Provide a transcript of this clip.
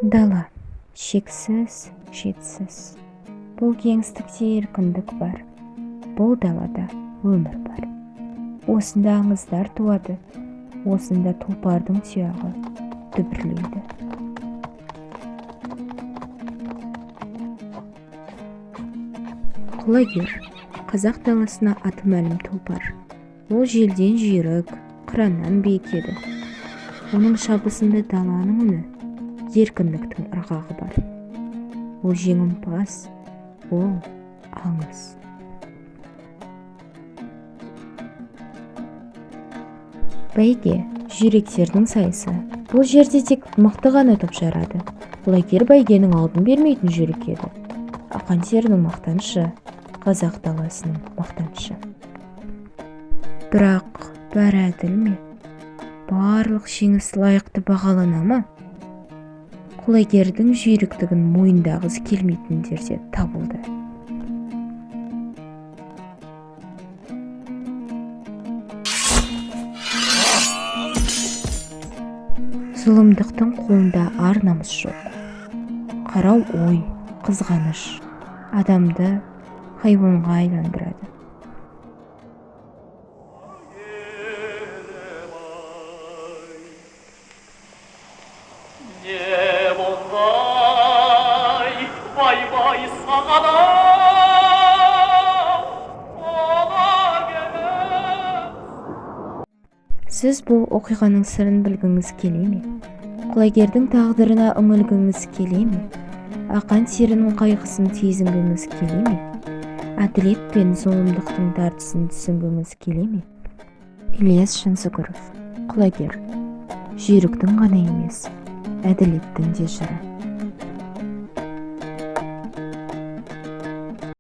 Дала, шексіз, шетсіз. Бұл кеңістікте еркіндік бар. Бұл далада өмір бар. Осында аңыздар туады, осында тұлпардың тұяғы дүбірлейді. Құлагер, қазақ даласына аты мәлім тұлпар. Ол желден жүйрік, қыраннан биік еді. Оның шабысында даланың үні, еркіндіктің ырғағы бар. Ол жеңімпаз, ол аңыз. Бәйге, жүйректердің сайысы. Бұл жерде тек мықты ғана топ жарады. Құлагер бәйгенің алдын бермейтін жүйрік еді. Ақан серінің мақтанышы, қазақ даласының мақтанышы. Бірақ бәрі әділ ме? Барлық жеңіс лайықты бағалана ма? Құлагердің жүйріктігін мойындағысы келмейтіндер де табылды. Зұлымдықтың қолында ар намыс жоқ. Қарау ой, қызғаныш адамды хайуанға айландырады. Сіз бұл оқиғаның сырын білгіңіз келе ме? Құлагердің тағдырына үңілгіңіз келе ме? Ақан серінің қайғысын сезінгіңіз келе ме? Әділет пен зұлымдықтың тартысын түсінгіңіз келе ме? Ілияс Жансүгіров. Құлагер. Жүйріктің ғана емес, әділеттің де жыры.